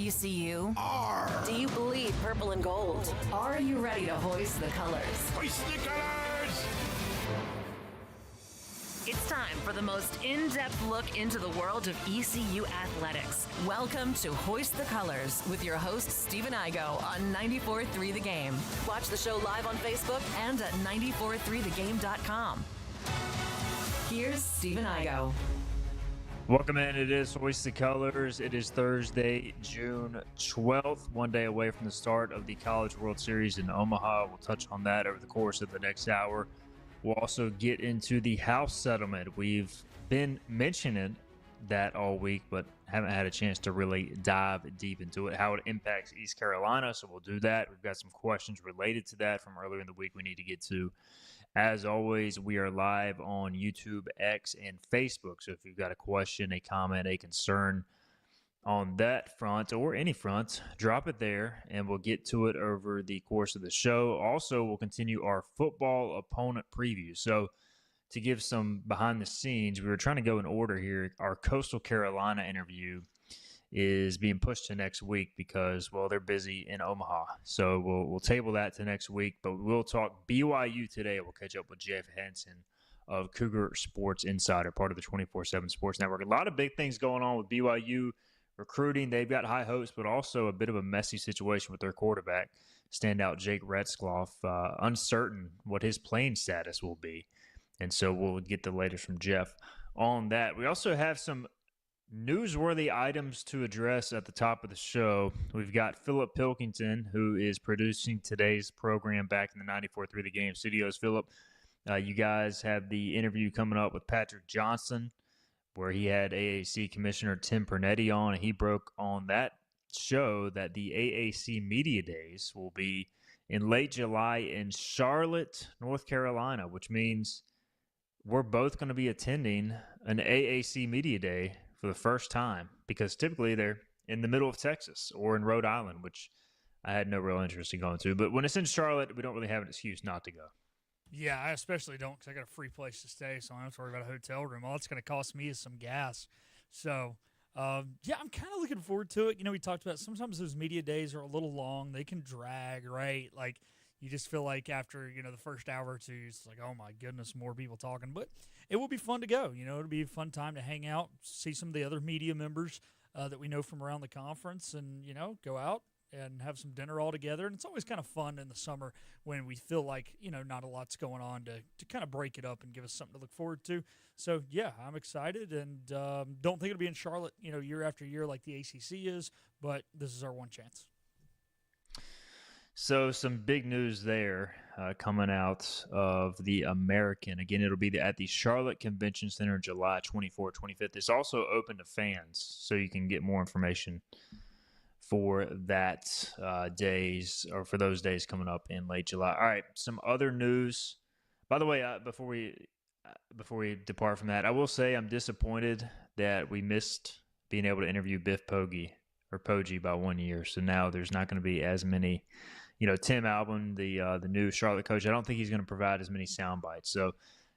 ECU? Do you bleed purple and gold? Are you ready to hoist the colors? Hoist the colors! It's time for the most in-depth look into the world of ECU athletics. Welcome to Hoist the Colors with your host, Stephen Igo on 94.3 The Game. Watch the show live on Facebook and at 943thegame.com. Here's Stephen Igo. Welcome in. It is Hoist the Colors. It is Thursday, June 12th, one day away from the start of the College World Series in Omaha. We'll touch on that over the course of the next hour. We'll also get into the house settlement. We've been mentioning that all week, but haven't had a chance to really dive deep into it, how it impacts East Carolina. So we'll do that. We've got some questions related to that from earlier in the week we need to get to. As always, we are live on YouTube, X, and Facebook. So if you've got a question, a comment, a concern on that front or any front, drop it there and we'll get to it over the course of the show. Also, we'll continue our football opponent preview. So to give some behind the scenes, we were trying to go in order here. Our Coastal Carolina interview is being pushed to next week because, well, they're busy in Omaha. So we'll table that to next week, but we'll talk BYU today. We'll catch up with Jeff Henson of Cougar Sports Insider, part of the 24/7 Sports Network. A lot of big things going on with BYU recruiting. They've got high hopes, but also a bit of a messy situation with their quarterback, standout Jake Retzlaff, uncertain what his playing status will be. And so we'll get the latest from Jeff on that. We also have some newsworthy items to address at the top of the show. We've got Philip Pilkington, who is producing today's program back in the 94.3 The Game studios. Philip, you guys have the interview coming up with Patrick Johnson, where he had AAC Commissioner Tim Pernetti on, and he broke on that show that the AAC Media Days will be in late July in Charlotte, North Carolina, which means we're both going to be attending an AAC Media Day for the first time, because typically they're in the middle of Texas or in Rhode Island, which I had no real interest in going to. But when it's in Charlotte, we don't really have an excuse not to go. Yeah, I especially don't, because I got a free place to stay, so I don't have to worry about a hotel room. All it's going to cost me is some gas. So, yeah, I'm kind of looking forward to it. You know, we talked about sometimes those media days are a little long. They can drag, right? Like, you just feel like after, the first hour or two, it's like, oh, my goodness, more people talking. But it will be fun to go. It'll be a fun time to hang out, see some of the other media members that we know from around the conference, and, go out and have some dinner all together. And it's always kind of fun in the summer when we feel like, not a lot's going on to kind of break it up and give us something to look forward to. So, yeah, I'm excited, and don't think it'll be in Charlotte, year after year like the ACC is, but this is our one chance. So some big news there coming out of the American. Again, it'll be at the Charlotte Convention Center July 24th, 25th. It's also open to fans, so you can get more information for that days, or for those days coming up in late July. All right, some other news. By the way, before we depart from that, I will say I'm disappointed that we missed being able to interview Biff Poggi by 1 year. So now there's not going to be as many. Tim Albin, the new Charlotte coach, I don't think he's going to provide as many sound bites. So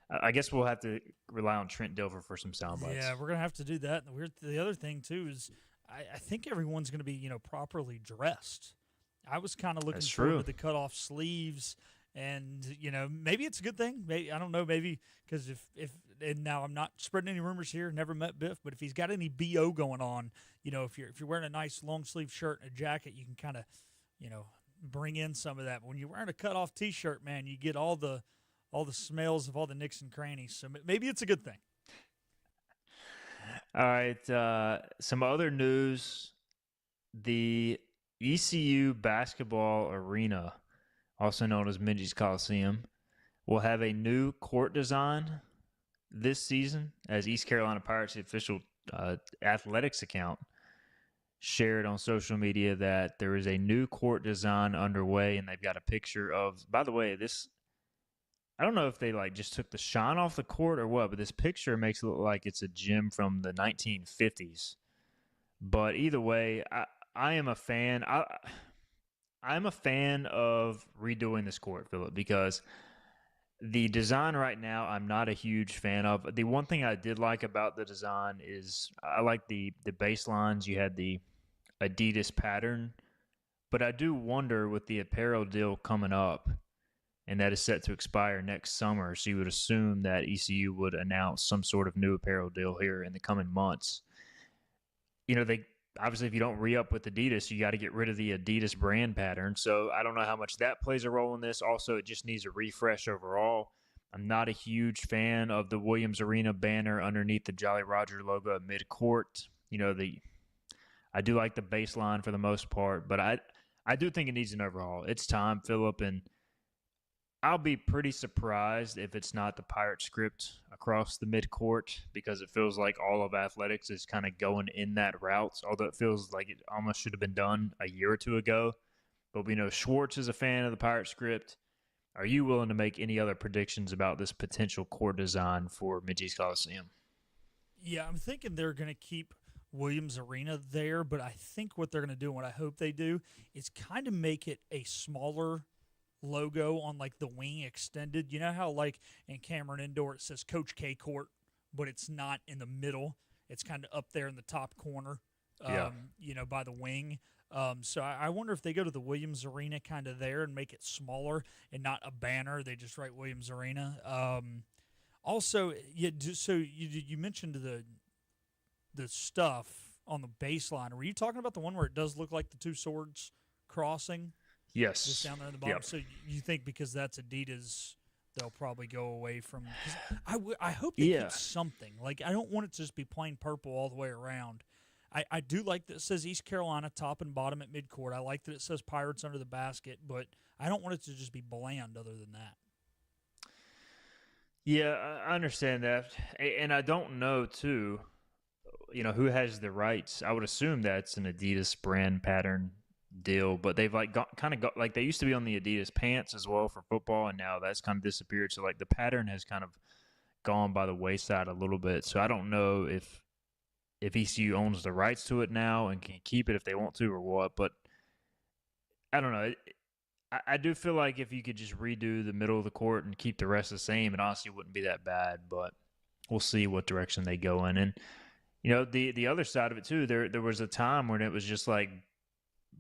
I guess we'll have to rely on Trent Dilfer for some sound bites. Yeah, we're going to have to do that. The other thing, too, is I think everyone's going to be, properly dressed. I was kind of looking forward to the cutoff sleeves, and, maybe it's a good thing. Maybe, I don't know, maybe because if and now I'm not spreading any rumors here, never met Biff, but if he's got any BO going on, if you're wearing a nice long sleeve shirt and a jacket, you can kind of, bring in some of that. But when you're wearing a cutoff T-shirt, man, you get all the smells of all the nicks and crannies. So maybe it's a good thing. All right, some other news. The ECU basketball arena, also known as Minges Coliseum, will have a new court design this season, as East Carolina Pirates, the official athletics account, shared on social media that there is a new court design underway, and they've got a picture of, by the way, this, I don't know if they just took the shine off the court or what, but this picture makes it look like it's a gym from the 1950s. But either way, I am a fan. I'm a fan of redoing this court, Philip, because the design right now I'm not a huge fan of. The one thing I did like about the design is I like the baselines. You had the Adidas pattern. But I do wonder with the apparel deal coming up, and that is set to expire next summer, so you would assume that ECU would announce some sort of new apparel deal here in the coming months. They obviously, if you don't re-up with Adidas, you got to get rid of the Adidas brand pattern. So I don't know how much that plays a role in this. Also, it just needs a refresh overall. I'm not a huge fan of the Williams Arena banner underneath the Jolly Roger logo at midcourt. I do like the baseline for the most part, but I do think it needs an overhaul. It's time, Phillip, and I'll be pretty surprised if it's not the Pirate script across the midcourt, because it feels like all of athletics is kind of going in that route, although it feels like it almost should have been done a year or two ago. But we know Schwartz is a fan of the Pirate script. Are you willing to make any other predictions about this potential court design for Mid-East Coliseum? Yeah, I'm thinking they're going to keep Williams Arena there, but I think what they're going to do, and what I hope they do, is kind of make it a smaller logo on like the wing extended. You know how like in Cameron Indoor it says Coach K Court, but it's not in the middle. It's kind of up there in the top corner, by the wing. So I wonder if they go to the Williams Arena kind of there and make it smaller and not a banner. They just write Williams Arena. Also, you mentioned the stuff on the baseline. Were you talking about the one where it does look like the two swords crossing? Yes. Just down there in the bottom. Yep. So you think because that's Adidas, they'll probably go away from. I hope they keep something. Like, I don't want it to just be plain purple all the way around. I do like that it says East Carolina top and bottom at midcourt. I like that it says Pirates under the basket, but I don't want it to just be bland other than that. Yeah, I understand that. And I don't know, too, who has the rights. I would assume that's an Adidas brand pattern deal, but they've got like they used to be on the Adidas pants as well for football, and now that's kind of disappeared. So like the pattern has kind of gone by the wayside a little bit. So I don't know if ECU owns the rights to it now and can keep it if they want to or what, but I don't know. I do feel like if you could just redo the middle of the court and keep the rest the same, it honestly wouldn't be that bad, but we'll see what direction they go in. And the other side of it too, there was a time when it was just like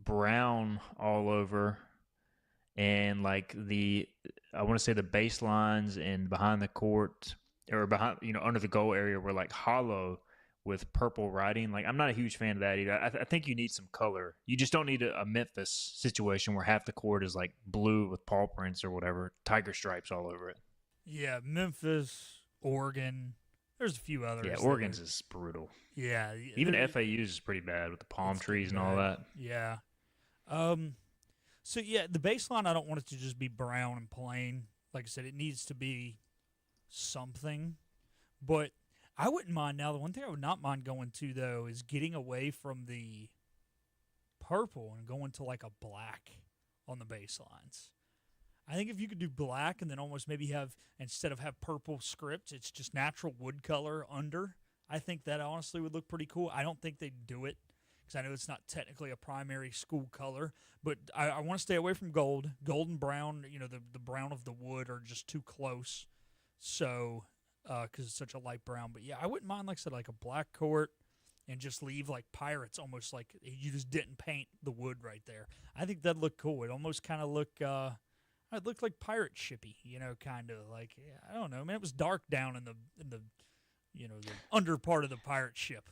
brown all over, and like I want to say the baselines and behind the court or behind under the goal area were like hollow with purple writing. Like, I'm not a huge fan of that either. I think you need some color. You just don't need a Memphis situation where half the court is like blue with paw prints or whatever, tiger stripes all over it. Yeah, Memphis, Oregon. There's a few others. Yeah, Oregon's is brutal. Yeah. Even FAU's is pretty bad with the palm trees and all that. Yeah. So, yeah, the baseline, I don't want it to just be brown and plain. Like I said, it needs to be something. But I wouldn't mind now. The one thing I would not mind going to, though, is getting away from the purple and going to like a black on the baselines. I think if you could do black and then almost maybe have, instead of have purple script, it's just natural wood color under. I think that honestly would look pretty cool. I don't think they'd do it because I know it's not technically a primary school color, but I want to stay away from gold. Gold and brown, the brown of the wood are just too close. So, because it's such a light brown. But yeah, I wouldn't mind, like I said, like a black court and just leave like Pirates, almost like you just didn't paint the wood right there. I think that'd look cool. It almost kind of it looked like pirate shippy, kind of like, I don't know, man. It was dark down in the the under part of the pirate ship.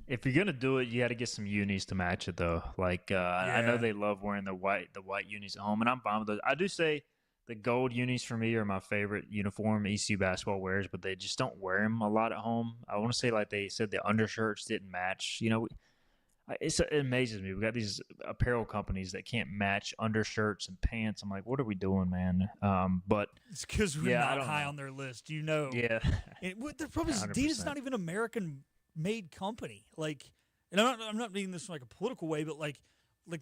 If you're gonna do it, you got to get some unis to match it, though. Like I know they love wearing the white unis at home, and I'm fine with those. I do say the gold unis for me are my favorite uniform ECU basketball wears, but they just don't wear them a lot at home. I want to say, like they said, the undershirts didn't match. It amazes me. We got these apparel companies that can't match undershirts and pants. I'm like, what are we doing, man? But it's because we're not high on their list, Yeah. And the problem is, Adidas not even an American-made company. Like, and I'm not meaning this in like a political way, but like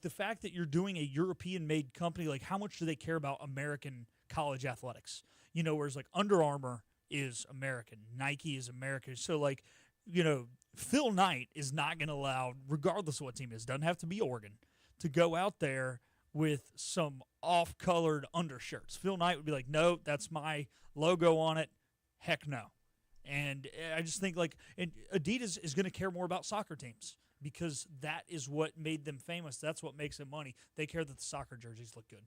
the fact that you're doing a European-made company, like how much do they care about American college athletics? Whereas like Under Armour is American, Nike is American. So like, Phil Knight is not going to allow, regardless of what team it is, doesn't have to be Oregon, to go out there with some off-colored undershirts. Phil Knight would be like, no, that's my logo on it. Heck no. And I just think, like, and Adidas is going to care more about soccer teams because that is what made them famous. That's what makes them money. They care that the soccer jerseys look good.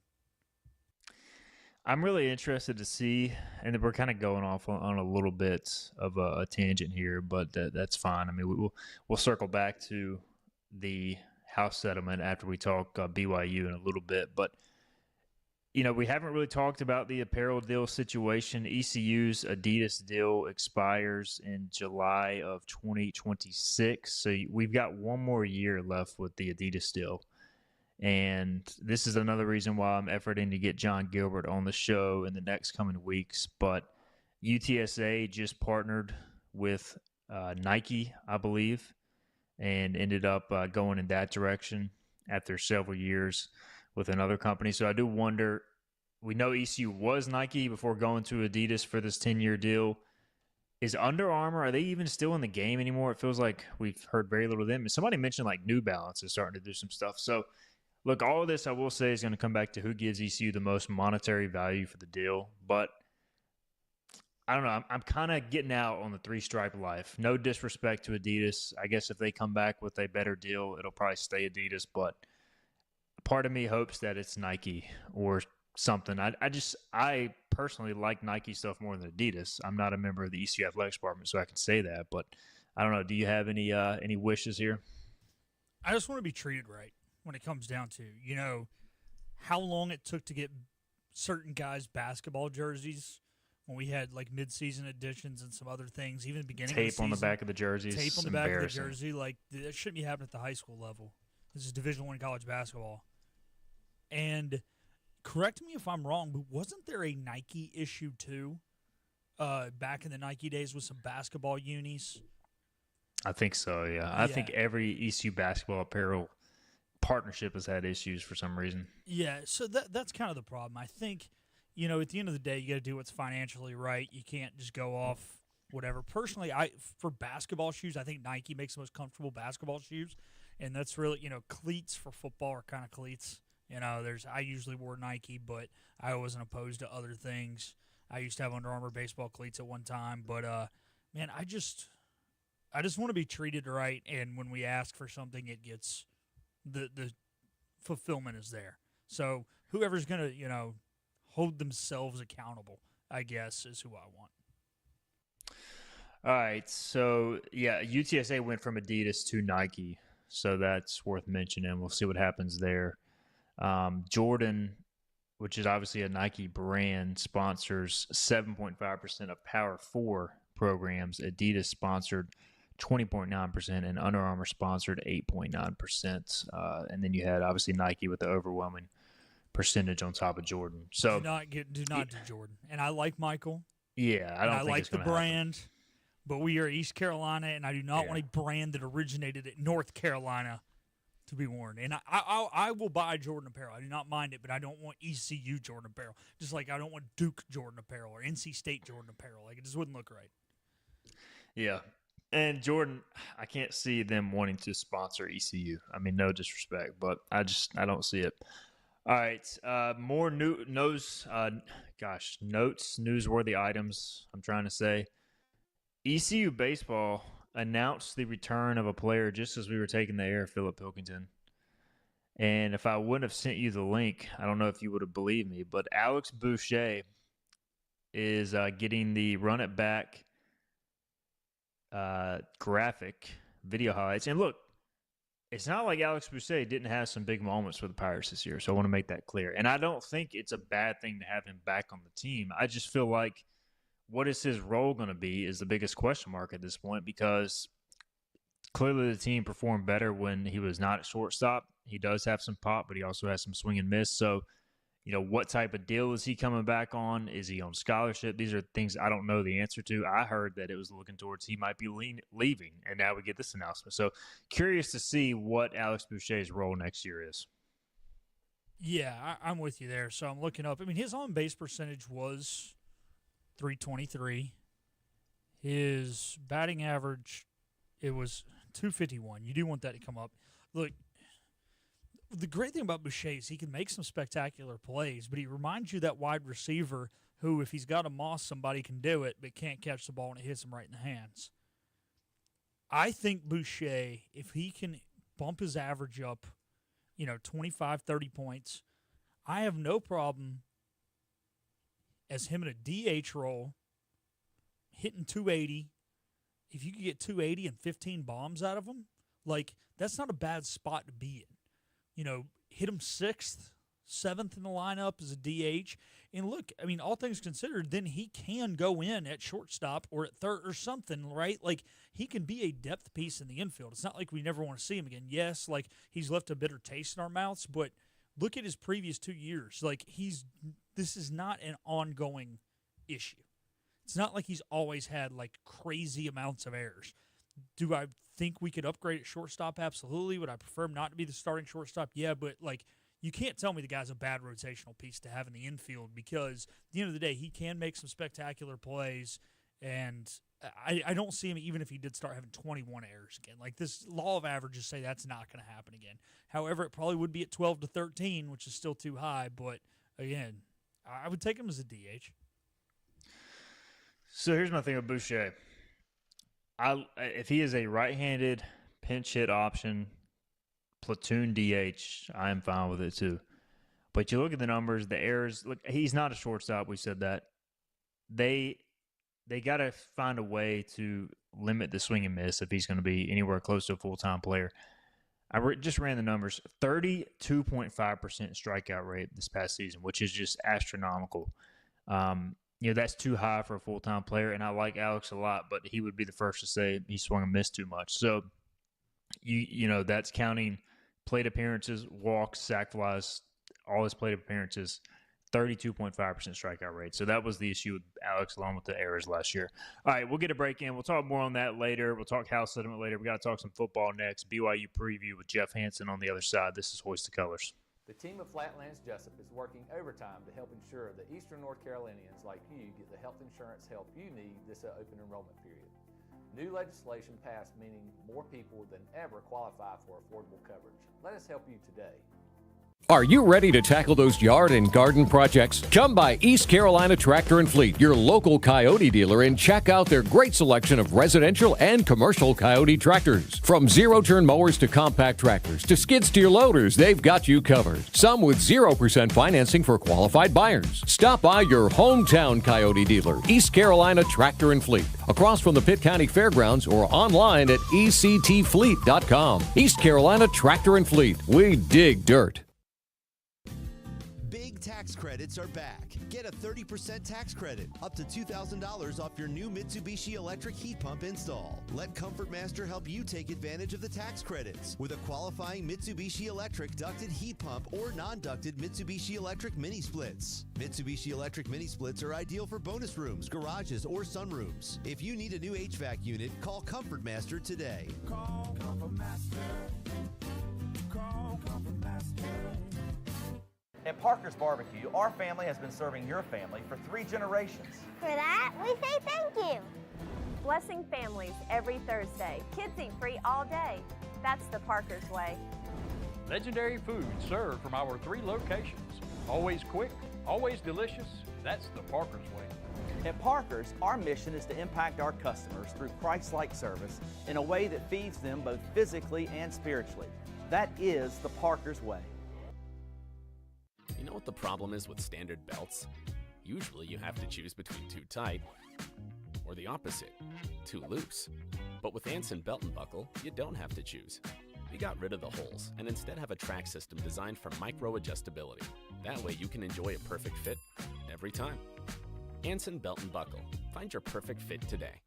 I'm really interested to see, and we're kind of going off on a little bit of a tangent here, but that's fine. I mean, we'll circle back to the house settlement after we talk BYU in a little bit. But, we haven't really talked about the apparel deal situation. ECU's Adidas deal expires in July of 2026. So we've got one more year left with the Adidas deal. And this is another reason why I'm efforting to get John Gilbert on the show in the next coming weeks. But UTSA just partnered with Nike, I believe, and ended up going in that direction after several years with another company. So I do wonder, we know ECU was Nike before going to Adidas for this 10-year deal. Is Under Armour, are they even still in the game anymore? It feels like we've heard very little of them. And somebody mentioned like New Balance is starting to do some stuff. So look, all of this I will say is going to come back to who gives ECU the most monetary value for the deal. But I don't know. I'm kind of getting out on the three-stripe life. No disrespect to Adidas. I guess if they come back with a better deal, it'll probably stay Adidas. But part of me hopes that it's Nike or something. I personally like Nike stuff more than Adidas. I'm not a member of the ECU Athletics Department, so I can say that. But I don't know. Do you have any wishes here? I just want to be treated right when it comes down to, how long it took to get certain guys' basketball jerseys when we had like mid-season editions and some other things, even the beginning of the season. Tape on the back of the jerseys. Tape on the back of the jersey. Like, that shouldn't be happening at the high school level. This is Division I college basketball. And correct me if I'm wrong, but wasn't there a Nike issue too back in the Nike days with some basketball unis? I think so, yeah. I think every ECU basketball apparel partnership has had issues for some reason. Yeah, so that's kind of the problem. I think, at the end of the day, you got to do what's financially right. You can't just go off whatever. Personally, for basketball shoes, I think Nike makes the most comfortable basketball shoes, and that's really, cleats for football are kind of cleats. I usually wore Nike, but I wasn't opposed to other things. I used to have Under Armour baseball cleats at one time, but man, I just want to be treated right, and when we ask for something, it gets the fulfillment is there. So whoever's going to, hold themselves accountable, I guess, is who I want. All right, so yeah, UTSA went from Adidas to Nike, so that's worth mentioning. We'll see what happens there. Jordan, which is obviously a Nike brand, sponsors 7.5% of Power 4 programs. Adidas sponsored 20.9%, and Under Armour sponsored 8.9%. And then you had obviously Nike with the overwhelming percentage on top of Jordan. So do not do Jordan. And I like Michael. Yeah, I like the brand, but we are East Carolina, and I do not want a brand that originated at North Carolina to be worn. And I will buy Jordan apparel. I do not mind it, but I don't want ECU Jordan apparel. Just like I don't want Duke Jordan apparel or NC State Jordan apparel. Like, it just wouldn't look right. Yeah. And Jordan, I can't see them wanting to sponsor ECU. I mean, no disrespect, but I don't see it. All right, more notes, newsworthy items, I'm trying to say. ECU baseball announced the return of a player just as we were taking the air, Philip Pilkington. And if I wouldn't have sent you the link, I don't know if you would have believed me, but Alex Buché is getting the Run It Back graphic video highlights. And look, it's not like Alex Buché didn't have some big moments for the Pirates this year, so I want to make that clear. And I don't think it's a bad thing to have him back on the team. I just feel like what is his role going to be is the biggest question mark at this point, because clearly the team performed better when he was not at shortstop. He does have some pop, but he also has some swing and miss. So, what type of deal is he coming back on? Is he on scholarship? These are things I don't know the answer to. I heard that it was looking towards he might be leaving, and now we get this announcement. So curious to see what Alex Boucher's role next year is. Yeah, I'm with you there. So I'm looking up. I mean, his on-base percentage was .323. His batting average, it was .251. You do want that to come up. Look, the great thing about Buché is he can make some spectacular plays, but he reminds you that wide receiver who, if he's got a moss, somebody can do it, but can't catch the ball and it hits him right in the hands. I think Buché, if he can bump his average up, 25, 30 points. I have no problem as him in a DH role, hitting 280. If you could get 280 and 15 bombs out of him, that's not a bad spot to be in. Hit him 6th, 7th in the lineup as a DH. And look, all things considered, then he can go in at shortstop or at third or something, right? He can be a depth piece in the infield. It's not like we never want to see him again. Yes, he's left a bitter taste in our mouths, but look at his previous 2 years. This is not an ongoing issue. It's not like he's always had crazy amounts of errors. Do I think we could upgrade at shortstop? Absolutely. Would I prefer him not to be the starting shortstop? Yeah, but you can't tell me the guy's a bad rotational piece to have in the infield, because at the end of the day, he can make some spectacular plays, and I don't see him, even if he did start having 21 errors again. This law of averages say that's not going to happen again. However, it probably would be at 12 to 13, which is still too high, but again, I would take him as a DH. So here's my thing with Buché. If he is a right-handed pinch hit option, platoon DH, I am fine with it too. But you look at the numbers, the errors. Look, he's not a shortstop. We said that. They got to find a way to limit the swing and miss if he's going to be anywhere close to a full-time player. I just ran the numbers. 32.5% strikeout rate this past season, which is just astronomical. That's too high for a full-time player, and I like Alex a lot, but he would be the first to say he swung and missed too much. So, that's counting plate appearances, walks, sac flies, all his plate appearances, 32.5% strikeout rate. So that was the issue with Alex, along with the errors last year. All right, we'll get a break in. We'll talk more on that later. We'll talk house settlement later. We got to talk some football next. BYU preview with Jeff Hansen on the other side. This is Hoist the Colors. The team of Flatlands Jessup is working overtime to help ensure that Eastern North Carolinians like you get the health insurance help you need this open enrollment period. New legislation passed, meaning more people than ever qualify for affordable coverage. Let us help you today. Are you ready to tackle those yard and garden projects? Come by East Carolina Tractor and Fleet, your local Coyote dealer, and check out their great selection of residential and commercial Coyote tractors. From zero-turn mowers to compact tractors to skid steer loaders, they've got you covered. Some with 0% financing for qualified buyers. Stop by your hometown Coyote dealer, East Carolina Tractor and Fleet, across from the Pitt County Fairgrounds, or online at ectfleet.com. East Carolina Tractor and Fleet. We dig dirt. Tax credits are back. Get a 30% tax credit, up to $2,000 off your new Mitsubishi electric heat pump install. Let Comfort Master help you take advantage of the tax credits with a qualifying Mitsubishi electric ducted heat pump or non-ducted Mitsubishi electric mini splits. Mitsubishi electric mini splits are ideal for bonus rooms, garages, or sunrooms. If you need a new HVAC unit, call Comfort Master today. Call Comfort Master. Call Comfort Master. At Parker's Barbecue, our family has been serving your family for 3 generations. For that, we say thank you. Blessing families every Thursday. Kids eat free all day. That's the Parker's way. Legendary food served from our 3 locations. Always quick, always delicious. That's the Parker's way. At Parker's, our mission is to impact our customers through Christ-like service in a way that feeds them both physically and spiritually. That is the Parker's way. You know what the problem is with standard belts? Usually you have to choose between too tight or the opposite, too loose. But with Anson Belt and Buckle, you don't have to choose. We got rid of the holes and instead have a track system designed for micro-adjustability. That way you can enjoy a perfect fit every time. Anson Belt and Buckle. Find your perfect fit today.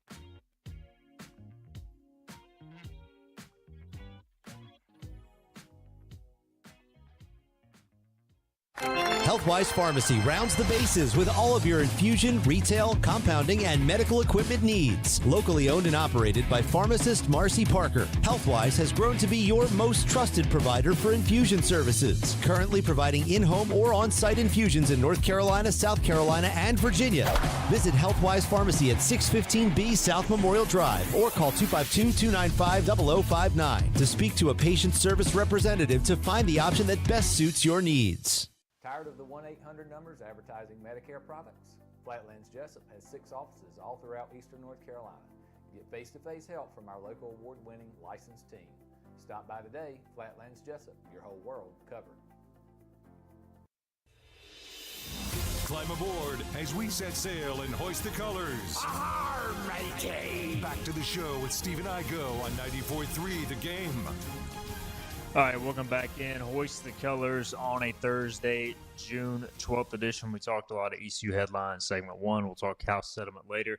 Healthwise Pharmacy rounds the bases with all of your infusion, retail, compounding, and medical equipment needs. Locally owned and operated by pharmacist Marcy Parker, Healthwise has grown to be your most trusted provider for infusion services. Currently providing in-home or on-site infusions in North Carolina, South Carolina, and Virginia. Visit Healthwise Pharmacy at 615B South Memorial Drive or call 252-295-0059 to speak to a patient service representative to find the option that best suits your needs. Tired of the 1-800 numbers advertising Medicare products? Flatlands Jessup has 6 offices all throughout Eastern North Carolina. Get face-to-face help from our local award-winning licensed team. Stop by today, Flatlands Jessup, your whole world covered. Climb aboard as we set sail and hoist the colors. Arr, matey! Back to the show with Steve and I go on 94.3 The Game. All right, welcome back in. Hoist the Colors on a Thursday, June 12th edition. We talked a lot of ECU headlines, segment one. We'll talk house settlement later.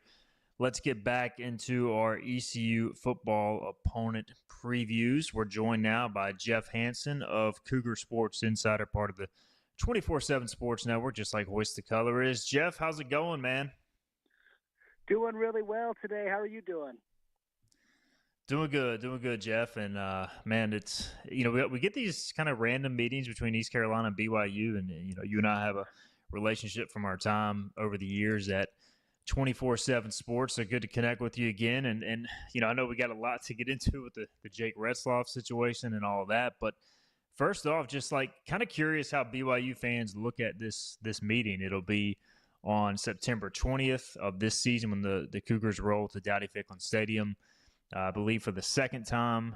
Let's get back into our ECU football opponent previews. We're joined now by Jeff Hansen of Cougar Sports Insider, part of the 24/7 Sports Network, just like Hoist the Color is. Jeff, how's it going, man? Doing really well today. How are you doing? Doing good, Jeff. And, man, it's, we get these kind of random meetings between East Carolina and BYU. And, you and I have a relationship from our time over the years at 24/7 Sports. So good to connect with you again. And I know we got a lot to get into with the Jake Retzloff situation and all of that. But first off, just kind of curious how BYU fans look at this meeting. It'll be on September 20th of this season when the Cougars roll to Dowdy-Ficklin Stadium. I believe for the second time.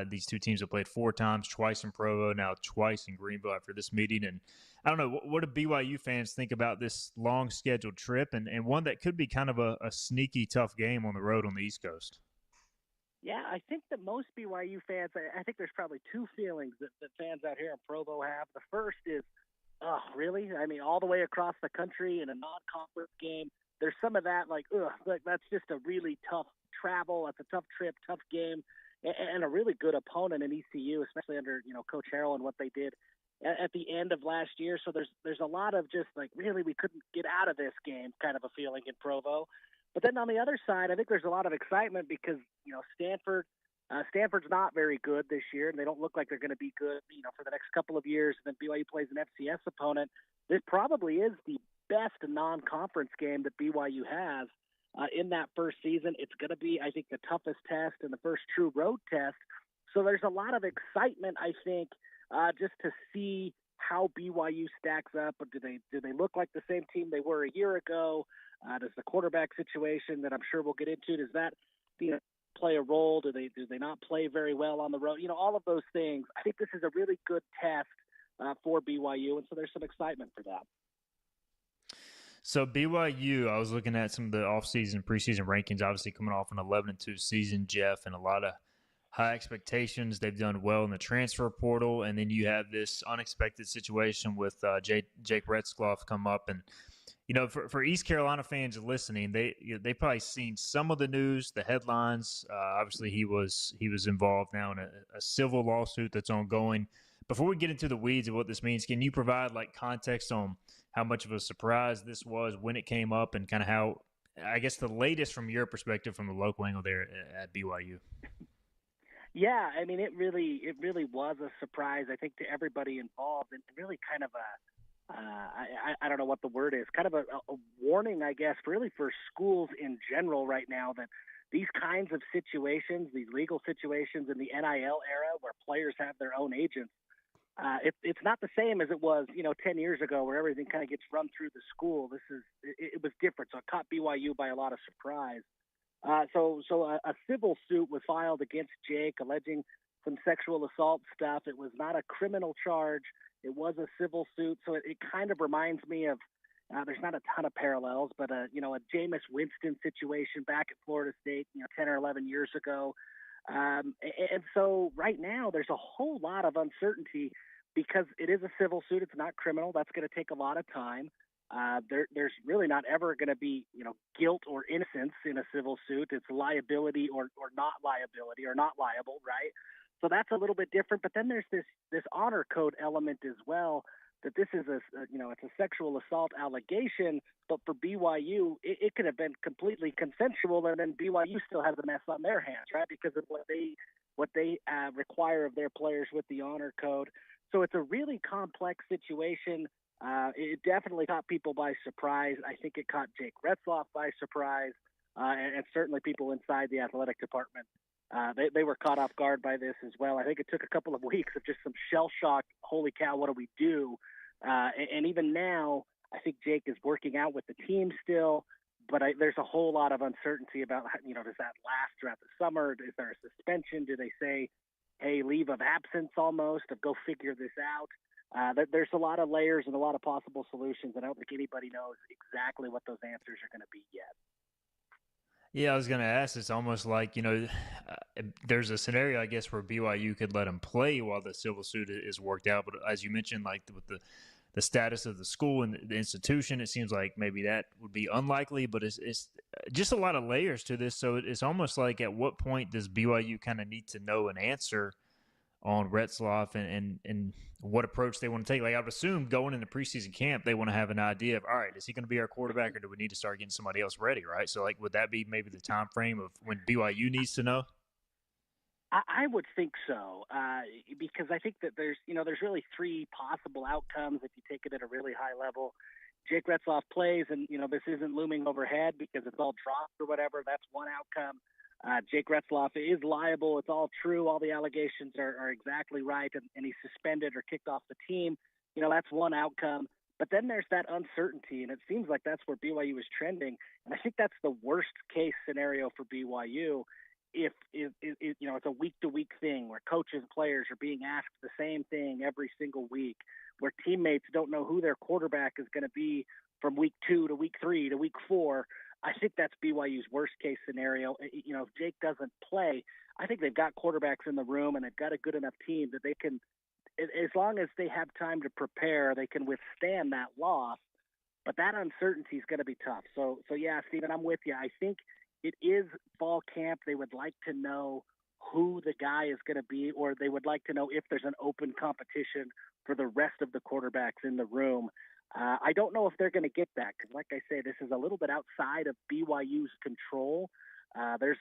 These two teams have played 4 times, twice in Provo, now twice in Greenville after this meeting. And I don't know, what do BYU fans think about this long scheduled trip and one that could be kind of a sneaky tough game on the road on the East Coast? Yeah, I think that most BYU fans, I think there's probably 2 feelings that fans out here in Provo have. The first is, oh, really? I mean, all the way across the country in a non-conference game, there's some of that that's just a really tough travel. It's a tough trip, tough game, and a really good opponent in ECU, especially under Coach Harrell and what they did at the end of last year. So there's a lot of just really we couldn't get out of this game kind of a feeling in Provo. But then on the other side, I think there's a lot of excitement because Stanford's not very good this year, and they don't look like they're going to be good for the next couple of years. And then BYU plays an FCS opponent. This probably is the best non-conference game that BYU has. In that first season. It's going to be, I think, the toughest test and the first true road test. So there's a lot of excitement, I think, just to see how BYU stacks up. Do they look like the same team they were a year ago? Does the quarterback situation that I'm sure we'll get into, does that play a role? Do they not play very well on the road? All of those things. I think this is a really good test for BYU, and so there's some excitement for that. So BYU, I was looking at some of the offseason, preseason rankings, obviously coming off an 11-2 season, Jeff, and a lot of high expectations. They've done well in the transfer portal, and then you have this unexpected situation with Jake Retzloff come up. And, for East Carolina fans listening, they probably seen some of the news, the headlines. Obviously, he was involved now in a civil lawsuit that's ongoing. Before we get into the weeds of what this means, can you provide context on how much of a surprise this was when it came up and kind of how, I guess, the latest from your perspective from the local angle there at BYU? Yeah, I mean, it really was a surprise, I think, to everybody involved, and really kind of I don't know what the word is, kind of a warning, I guess, really for schools in general right now that these kinds of situations, these legal situations in the NIL era where players have their own agents, it's not the same as it was, 10 years ago where everything kind of gets run through the school. It was different. So it caught BYU by a lot of surprise. So a civil suit was filed against Jake alleging some sexual assault stuff. It was not a criminal charge. It was a civil suit. So it kind of reminds me of, there's not a ton of parallels, but a Jameis Winston situation back at Florida State, 10 or 11 years ago. And so right now there's a whole lot of uncertainty because it is a civil suit. It's not criminal. That's going to take a lot of time. There's really not ever going to be, guilt or innocence in a civil suit. It's liability or not liability or not liable, right? So that's a little bit different. But then there's this honor code element as well, that this is it's a sexual assault allegation, but for BYU, it could have been completely consensual, and then BYU still has a mess on their hands, right? Because of what they require of their players with the honor code. So it's a really complex situation. It definitely caught people by surprise. I think it caught Jake Retzloff by surprise, and certainly people inside the athletic department. They were caught off guard by this as well. I think it took a couple of weeks of just some shell shock. Holy cow, what do we do? And even now, I think Jake is working out with the team still, but there's a whole lot of uncertainty about, does that last throughout the summer? Is there a suspension? Do they say, hey, leave of absence almost, of go figure this out. There's a lot of layers and a lot of possible solutions, and I don't think anybody knows exactly what those answers are going to be yet. Yeah, I was going to ask. It's almost like, there's a scenario, I guess, where BYU could let him play while the civil suit is worked out. But as you mentioned, like with the status of the school and the institution, it seems like maybe that would be unlikely. But it's just a lot of layers to this. So it's almost like, at what point does BYU kind of need to know an answer on Retzloff and what approach they want to take? Like, I would assume going into preseason camp, they want to have an idea of, all right, is he going to be our quarterback, or do we need to start getting somebody else ready, right? So, like, would that be maybe the time frame of when BYU needs to know? I would think so, because I think that there's really three possible outcomes if you take it at a really high level. Jake Retzloff plays, and this isn't looming overhead because it's all dropped or whatever. That's one outcome. Jake Retzloff is liable. It's all true. All the allegations are exactly right, and he's suspended or kicked off the team. That's one outcome. But then there's that uncertainty, and it seems like that's where BYU is trending. And I think that's the worst case scenario for BYU. If it's a week-to-week thing where coaches and players are being asked the same thing every single week, where teammates don't know who their quarterback is going to be from week 2 to week 3 to week 4, I think that's BYU's worst-case scenario. If Jake doesn't play, I think they've got quarterbacks in the room, and they've got a good enough team that they can, as long as they have time to prepare, they can withstand that loss. But that uncertainty is going to be tough. So yeah, Stephen, I'm with you. I think it is fall camp. They would like to know who the guy is going to be, or they would like to know if there's an open competition for the rest of the quarterbacks in the room. I don't know if they're going to get that because, like I say, this is a little bit outside of BYU's control. There's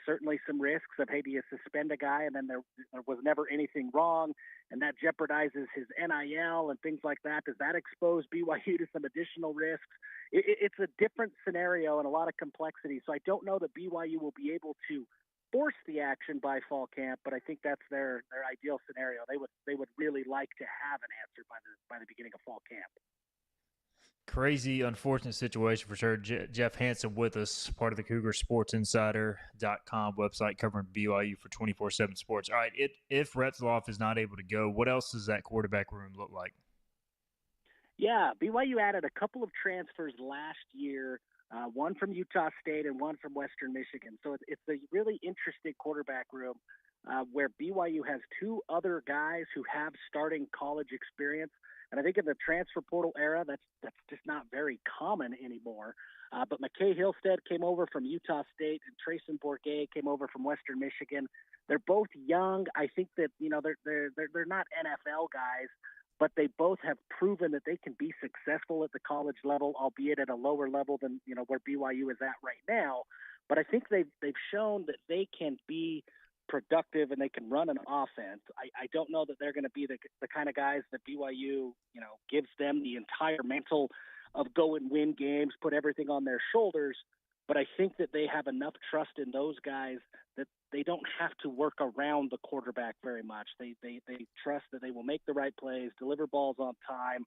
certainly some risks of, hey, do you suspend a guy and then there was never anything wrong, and that jeopardizes his NIL and things like that? Does that expose BYU to some additional risks? It's a different scenario and a lot of complexity. So I don't know that BYU will be able to force the action by fall camp, but I think that's their ideal scenario. They would really like to have an answer by the beginning of fall camp. Crazy, unfortunate situation for sure. Jeff Hansen with us, part of the CougarSportsInsider.com website covering BYU for 24/7 Sports. All right, if Retzloff is not able to go, what else does that quarterback room look like? Yeah, BYU added a couple of transfers last year, one from Utah State and one from Western Michigan. So it's a really interesting quarterback room where BYU has 2 other guys who have starting college experience. And I think in the transfer portal era, that's just not very common anymore. But McKay Hillstead came over from Utah State, and Trayson Bourget came over from Western Michigan. They're both young. I think that they're not NFL guys, but they both have proven that they can be successful at the college level, albeit at a lower level than where BYU is at right now. But I think they've shown that they can be productive and they can run an offense. I don't know that they're going to be the kind of guys that BYU, gives them the entire mantle of go and win games, put everything on their shoulders. But I think that they have enough trust in those guys that they don't have to work around the quarterback very much. They trust that they will make the right plays, deliver balls on time,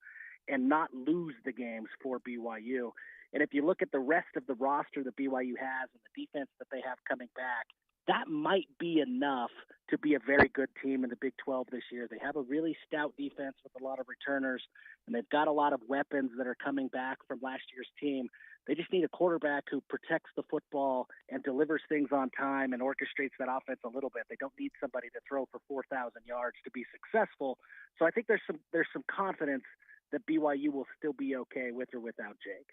and not lose the games for BYU. And if you look at the rest of the roster that BYU has and the defense that they have coming back, that might be enough to be a very good team in the Big 12 this year. They have a really stout defense with a lot of returners, and they've got a lot of weapons that are coming back from last year's team. They just need a quarterback who protects the football and delivers things on time and orchestrates that offense a little bit. They don't need somebody to throw for 4,000 yards to be successful. So I think there's some confidence that BYU will still be okay with or without Jake.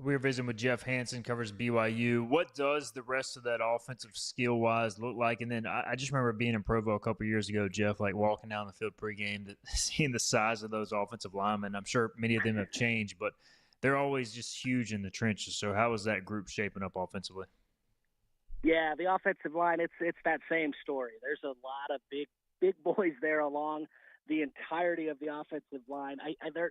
We're visiting with Jeff Hansen, covers BYU. What does the rest of that offensive skill-wise look like? And then I just remember being in Provo a couple years ago, Jeff, like walking down the field pregame, seeing the size of those offensive linemen. I'm sure many of them have changed, but they're always just huge in the trenches. So how is that group shaping up offensively? Yeah, the offensive line, it's that same story. There's a lot of big boys there along the entirety of the offensive line.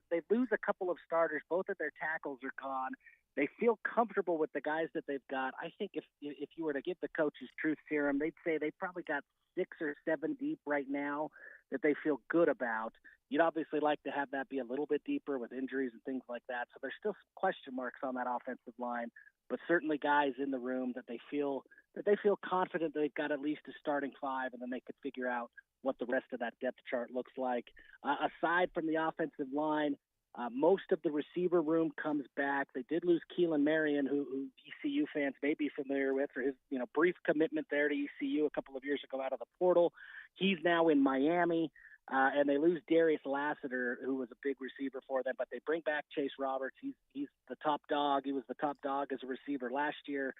They lose a couple of starters. Both of their tackles are gone. They feel comfortable with the guys that they've got. I think if you were to give the coaches truth serum, they'd say they probably got 6 or 7 deep right now that they feel good about. You'd obviously like to have that be a little bit deeper with injuries and things like that. So there's still some question marks on that offensive line, but certainly guys in the room that they feel that they feel confident that they've got at least a starting five, and then they could figure out what the rest of that depth chart looks like. Aside from the offensive line, most of the receiver room comes back. They did lose Keelan Marion, who ECU fans may be familiar with for his brief commitment there to ECU a couple of years ago out of the portal. He's now in Miami. And they lose Darius Lassiter, who was a big receiver for them, but they bring back Chase Roberts. He's the top dog. He was the top dog as a receiver last year.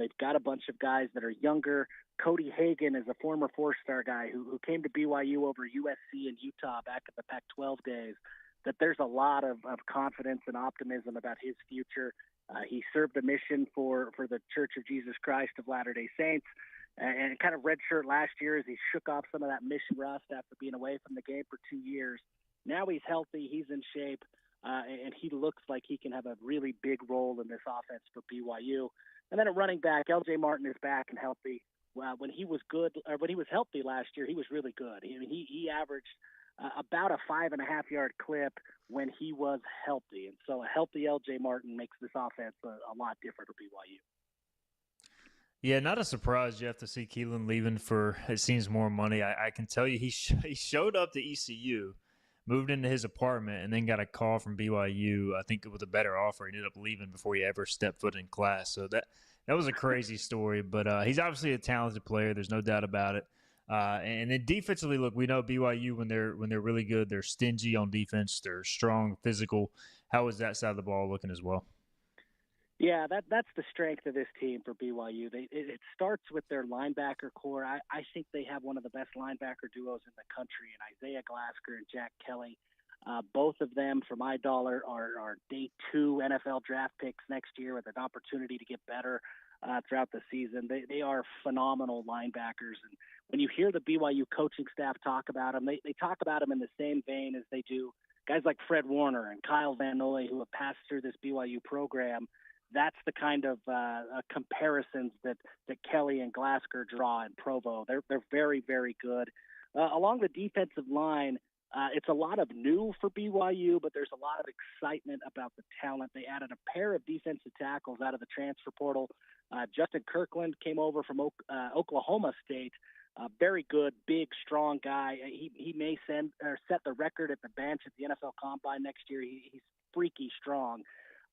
They've got a bunch of guys that are younger. Cody Hagan is a former four-star guy who came to BYU over USC and Utah back in the Pac-12 days. That there's a lot of confidence and optimism about his future. He served a mission for the Church of Jesus Christ of Latter-day Saints. And kind of redshirt last year as he shook off some of that mission rust after being away from the game for 2 years. Now he's healthy, he's in shape, and he looks like he can have a really big role in this offense for BYU. And then at running back, LJ Martin is back and healthy. When he was healthy last year, he was really good. He averaged about a 5.5-yard clip when he was healthy. And so a healthy LJ Martin makes this offense a lot different for BYU. Yeah, not a surprise, Jeff, to see Keelan leaving for, it seems, more money. I can tell you he showed up to ECU, moved into his apartment, and then got a call from BYU, I think with a better offer. He ended up leaving before he ever stepped foot in class. So that was a crazy story. But he's obviously a talented player. There's no doubt about it. And then defensively, look, we know BYU, when they're really good, they're stingy on defense. They're strong, physical. How is that side of the ball looking as well? Yeah, that's the strength of this team for BYU. It starts with their linebacker core. I think they have one of the best linebacker duos in the country, in Isaiah Glasker and Jack Kelly. Both of them, for my dollar, are day 2 NFL draft picks next year with an opportunity to get better throughout the season. They are phenomenal linebackers. And when you hear the BYU coaching staff talk about them, they talk about them in the same vein as they do guys like Fred Warner and Kyle Van Noy, who have passed through this BYU program. That's the kind of comparisons that Kelly and Glasker draw in Provo. They're very, very good. Along the defensive line, it's a lot of new for BYU, but there's a lot of excitement about the talent. They added a pair of defensive tackles out of the transfer portal. Justin Kirkland came over from Oklahoma State. Very good, big, strong guy. He may set the record at the bench at the NFL Combine next year. He's freaky strong.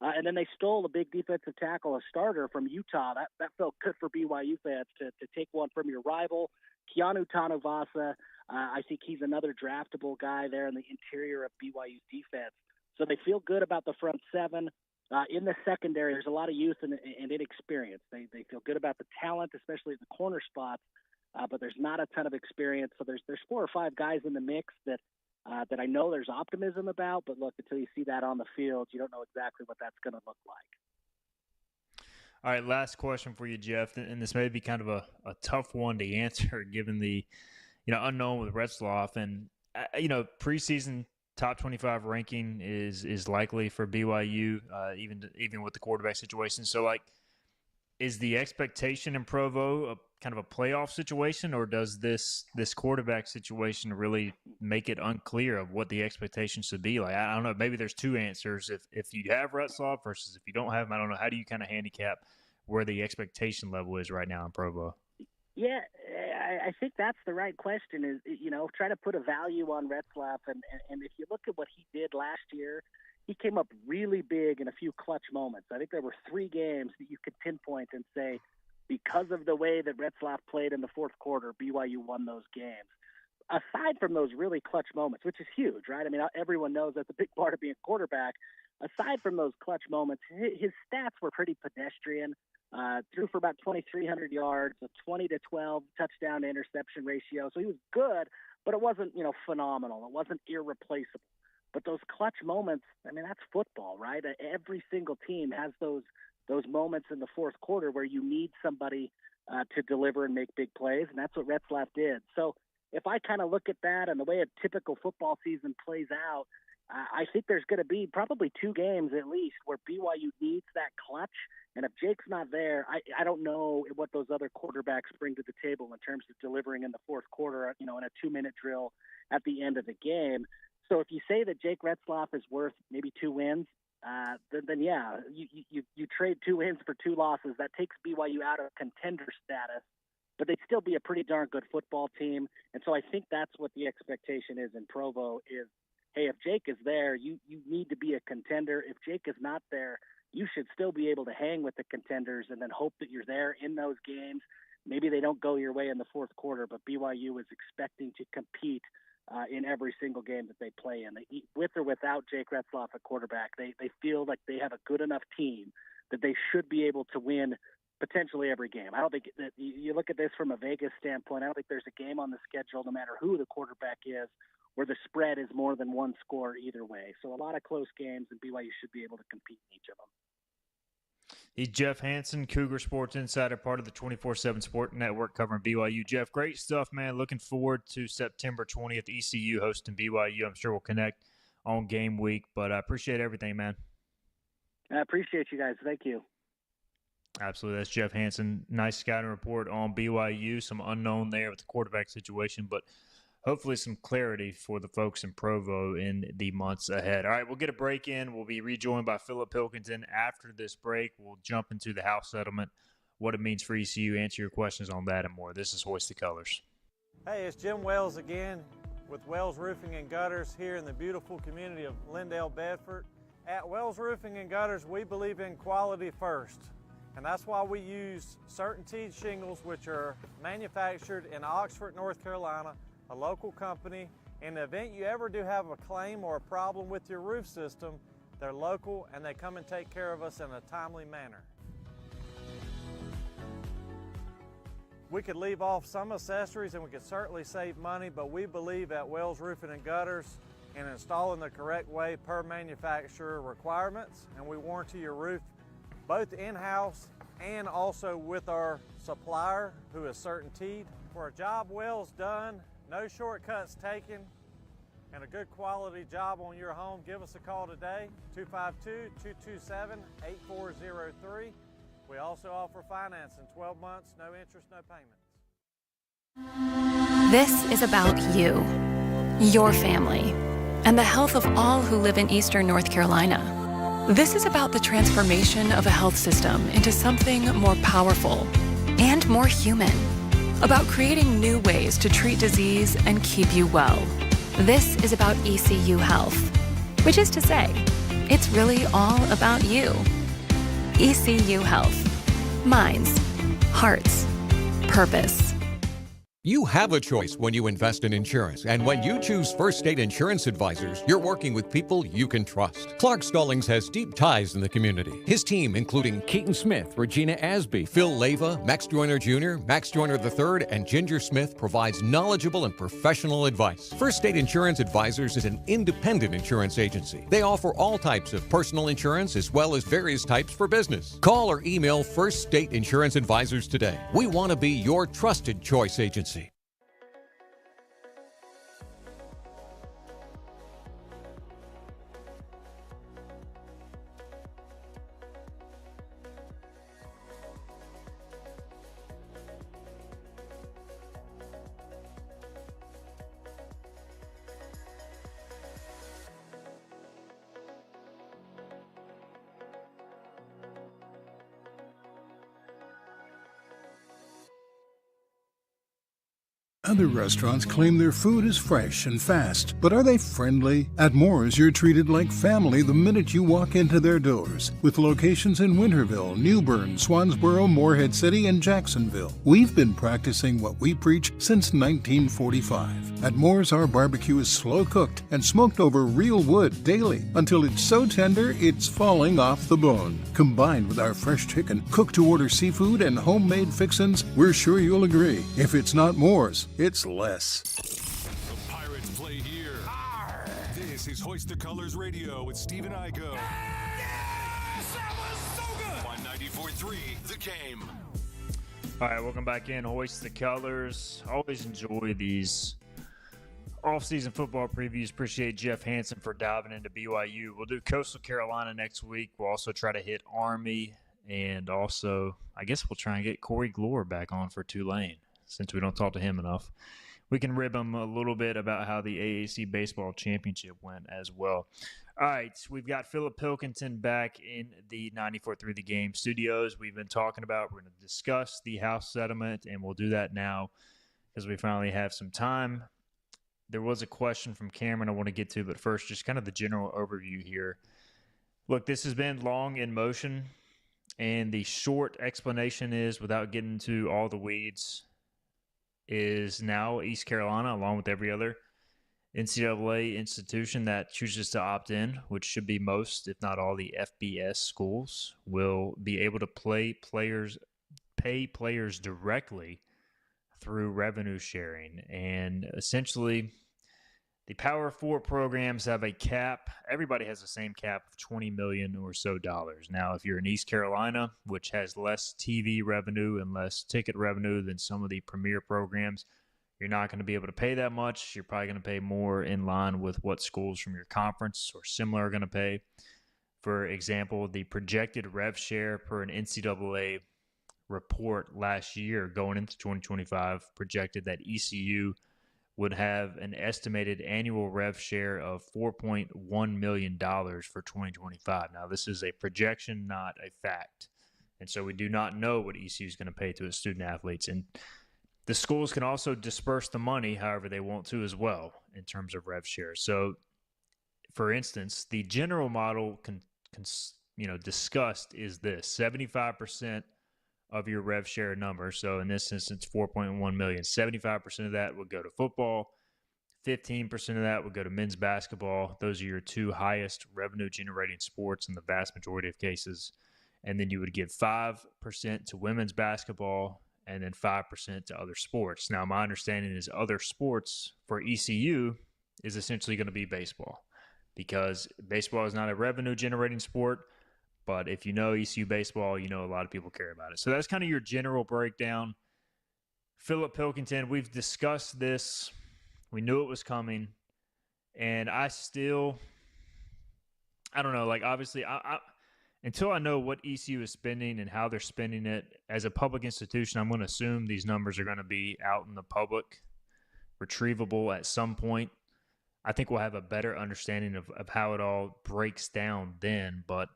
And then they stole a big defensive tackle, a starter from Utah. That felt good for BYU fans to take one from your rival. Keanu Tanuvasa, I think he's another draftable guy there in the interior of BYU's defense. So they feel good about the front seven. In the secondary, there's a lot of youth and inexperience. They feel good about the talent, especially at the corner spots, but there's not a ton of experience. So there's 4 or 5 guys in the mix that I know there's optimism about, but look, until you see that on the field, you don't know exactly what that's going to look like. All right, last question for you, Jeff, and this may be kind of a tough one to answer given the unknown with Retzloff. And preseason top 25 ranking is likely for BYU, even with the quarterback situation. So, is the expectation in Provo kind of a playoff situation, or does this quarterback situation really make it unclear of what the expectation should be? I don't know. Maybe there's 2 answers. If you have Retzloff versus if you don't have him, I don't know. How do you kind of handicap where the expectation level is right now in Provo? Yeah, I think that's the right question is, try to put a value on Retzloff. And if you look at what he did last year, he came up really big in a few clutch moments. I think there were 3 games that you could pinpoint and say, because of the way that Retzloff played in the fourth quarter, BYU won those games. Aside from those really clutch moments, which is huge, right? I mean, everyone knows that's a big part of being a quarterback. Aside from those clutch moments, his stats were pretty pedestrian. Threw for about 2,300 yards, a 20-12 touchdown to interception ratio. So he was good, but it wasn't, phenomenal. It wasn't irreplaceable. But those clutch moments, I mean, that's football, right? Every single team has those moments in the fourth quarter where you need somebody to deliver and make big plays, and that's what Retzloff did. So if I kind of look at that and the way a typical football season plays out, I think there's going to be probably 2 games at least where BYU needs that clutch. And if Jake's not there, I don't know what those other quarterbacks bring to the table in terms of delivering in the fourth quarter, in a 2-minute drill at the end of the game. So if you say that Jake Retzloff is worth maybe 2 wins, then yeah, you trade 2 wins for 2 losses. That takes BYU out of contender status, but they'd still be a pretty darn good football team. And so I think that's what the expectation is in Provo is, hey, if Jake is there, you need to be a contender. If Jake is not there, you should still be able to hang with the contenders and then hope that you're there in those games. Maybe they don't go your way in the fourth quarter, but BYU is expecting to compete in every single game that they play in. With or without Jake Retzloff at quarterback, they feel like they have a good enough team that they should be able to win potentially every game. I don't think that you look at this from a Vegas standpoint. I don't think there's a game on the schedule, no matter who the quarterback is, where the spread is more than 1 score either way. So a lot of close games, and BYU should be able to compete in each of them. He's Jeff Hansen, Cougar Sports Insider, part of the 24/7 Sport Network covering BYU. Jeff, great stuff, man. Looking forward to September 20th, ECU hosting BYU. I'm sure we'll connect on game week, but I appreciate everything, man. I appreciate you guys. Thank you. Absolutely. That's Jeff Hansen. Nice scouting report on BYU. Some unknown there with the quarterback situation, but hopefully some clarity for the folks in Provo in the months ahead. All right, we'll get a break in. We'll be rejoined by Philip Pilkington after this break. We'll jump into the house settlement, what it means for ECU, answer your questions on that and more. This is Hoist the Colors. Hey, it's Jim Wells again with Wells Roofing and Gutters here in the beautiful community of Lindale, Bedford. At Wells Roofing and Gutters, we believe in quality first, and that's why we use CertainTeed shingles, which are manufactured in Oxford, North Carolina, a local company. In the event you ever do have a claim or a problem with your roof system, they're local and they come and take care of us in a timely manner. We could leave off some accessories and we could certainly save money, but we believe at Wells Roofing and Gutters in installing the correct way per manufacturer requirements, and we warranty your roof both in-house and also with our supplier, who is CertainTeed. For a job Wells done, no shortcuts taken, and a good quality job on your home, give us a call today, 252-227-8403. We also offer financing, 12 months, no interest, no payments. This is about you, your family, and the health of all who live in Eastern North Carolina. This is about the transformation of a health system into something more powerful and more human. About creating new ways to treat disease and keep you well. This is about ECU Health, which is to say, it's really all about you. ECU Health. Minds, hearts, purpose. You have a choice when you invest in insurance, and when you choose First State Insurance Advisors, you're working with people you can trust. Clark Stallings has deep ties in the community. His team, including Keaton Smith, Regina Asby, Phil Leva, Max Joyner Jr., Max Joyner III, and Ginger Smith, provides knowledgeable and professional advice. First State Insurance Advisors is an independent insurance agency. They offer all types of personal insurance as well as various types for business. Call or email First State Insurance Advisors today. We want to be your trusted choice agency. Other restaurants claim their food is fresh and fast, but are they friendly? At Moore's, you're treated like family the minute you walk into their doors. With locations in Winterville, New Bern, Swansboro, Morehead City, and Jacksonville. We've been practicing what we preach since 1945. At Moore's, our barbecue is slow cooked and smoked over real wood daily until it's so tender it's falling off the bone. Combined with our fresh chicken, cooked-to-order seafood, and homemade fixins, we're sure you'll agree. If it's not Moore's, it's less. The Pirates play here. Arr! This is Hoist the Colors Radio with Stephen Igo. Yes! That was so good! On 94.3, The Game. All right, welcome back in. Hoist the Colors. Always enjoy these off-season football previews. Appreciate Jeff Hansen for diving into BYU. We'll do Coastal Carolina next week. We'll also try to hit Army, and also I guess we'll try and get Corey Glore back on for Tulane, since we don't talk to him enough. We can rib him a little bit about how the AAC Baseball Championship went as well. All right, we've got Philip Pilkington back in the 94.3 The Game studios. We're going to discuss the House settlement, and we'll do that now because we finally have some time. There was a question from Cameron I want to get to, but first, just kind of the general overview here. Look, this has been long in motion, and the short explanation is, without getting into all the weeds, is now East Carolina, along with every other NCAA institution that chooses to opt in, which should be most, if not all, the FBS schools, will be able to pay players directly through revenue sharing. And essentially, the Power 4 programs have a cap. Everybody has the same cap of $20 million or so dollars. Now, if you're in East Carolina, which has less TV revenue and less ticket revenue than some of the premier programs, you're not going to be able to pay that much. You're probably going to pay more in line with what schools from your conference or similar are going to pay. For example, the projected rev share per an NCAA report last year going into 2025 projected that ECU would have an estimated annual rev share of $4.1 million for 2025. Now, this is a projection, not a fact. And so we do not know what ECU is going to pay to its student athletes. And the schools can also disperse the money however they want to as well in terms of rev share. So, for instance, the general model discussed is this: 75% of your rev share number. So in this instance, 4.1 million. 75% of that would go to football. 15% of that would go to men's basketball. Those are your two highest revenue generating sports in the vast majority of cases. And then you would give 5% to women's basketball, and then 5% to other sports. Now, my understanding is other sports for ECU is essentially going to be baseball, because baseball is not a revenue-generating sport, but if you know ECU baseball, you know a lot of people care about it. So that's kind of your general breakdown. Philip Pilkington, we've discussed this. We knew it was coming, and I don't know, like obviously until I know what ECU is spending and how they're spending it as a public institution, I'm going to assume these numbers are going to be out in the public, retrievable at some point. I think we'll have a better understanding of how it all breaks down then. But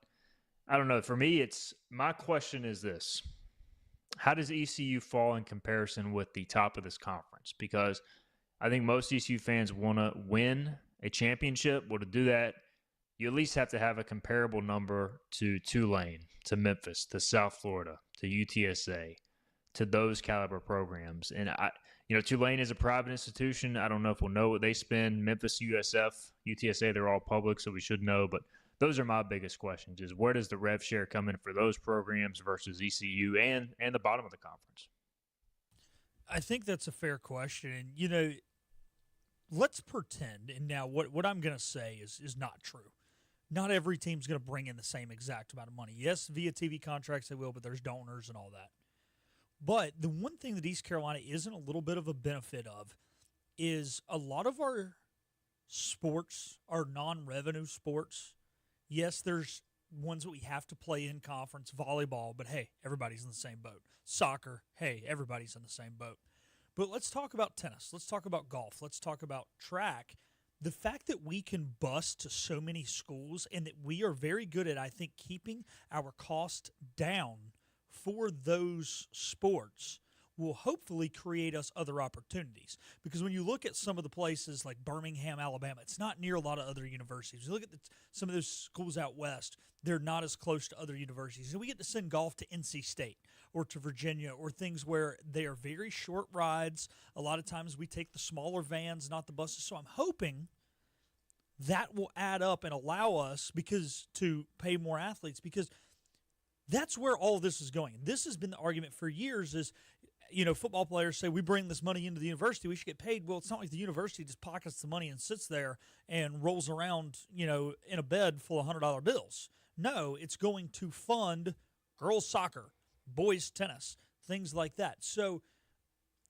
I don't know. For me, my question is this: how does ECU fall in comparison with the top of this conference? Because I think most ECU fans want to win a championship. Well, to do that, you at least have to have a comparable number to Tulane, to Memphis, to South Florida, to UTSA, to those caliber programs. And Tulane is a private institution. I don't know if we'll know what they spend. Memphis, USF, UTSA, they're all public, so we should know. But those are my biggest questions: is where does the rev share come in for those programs versus ECU and the bottom of the conference? I think that's a fair question. And, let's pretend, and now what I'm going to say is not true. Not every team's going to bring in the same exact amount of money. Yes, via TV contracts they will, but there's donors and all that. But the one thing that East Carolina isn't a little bit of a benefit of is a lot of our sports, our non-revenue sports. Yes, there's ones that we have to play in conference, volleyball, but hey, everybody's in the same boat. Soccer, hey, everybody's in the same boat. But let's talk about tennis. Let's talk about golf. Let's talk about track. The fact that we can bust to so many schools and that we are very good at, I think, keeping our cost down for those sports will hopefully create us other opportunities. Because when you look at some of the places like Birmingham, Alabama, it's not near a lot of other universities. You look at some of those schools out west, they're not as close to other universities. And we get to send golf to NC State or to Virginia or things where they are very short rides. A lot of times we take the smaller vans, not the buses. So I'm hoping that will add up and allow us to pay more athletes, because that's where all of this is going. This has been the argument for years is, football players say we bring this money into the university, we should get paid. Well, it's not like the university just pockets the money and sits there and rolls around, in a bed full of $100 bills. No, it's going to fund girls soccer, boys tennis, things like that. So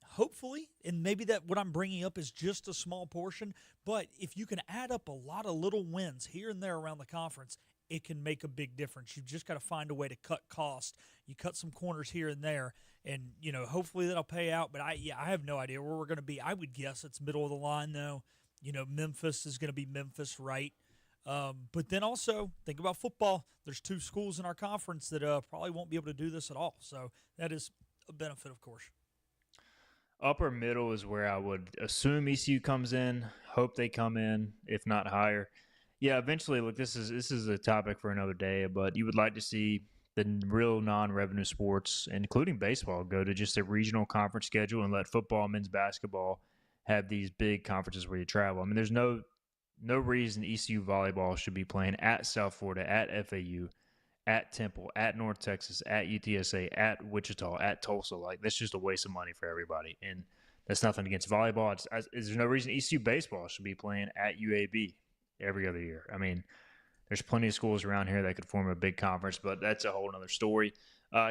hopefully, and maybe that what I'm bringing up is just a small portion, but if you can add up a lot of little wins here and there around the conference, it can make a big difference. You've just got to find a way to cut cost. You cut some corners here and there, and hopefully that'll pay out. But I have no idea where we're going to be. I would guess it's middle of the line though. Memphis is going to be Memphis, right? But then also think about football. There's 2 schools in our conference that probably won't be able to do this at all. So that is a benefit, of course. Upper middle is where I would assume ECU comes in. Hope they come in, if not higher. Yeah, eventually. Look, this is a topic for another day, but you would like to see the real non-revenue sports, including baseball, go to just a regional conference schedule and let football, men's basketball have these big conferences where you travel. I mean, there's no reason ECU volleyball should be playing at South Florida, at FAU, at Temple, at North Texas, at UTSA, at Wichita, at Tulsa. Like, that's just a waste of money for everybody. And that's nothing against volleyball. There's no reason ECU baseball should be playing at UAB every other year. I mean, there's plenty of schools around here that could form a big conference, but that's a whole other story.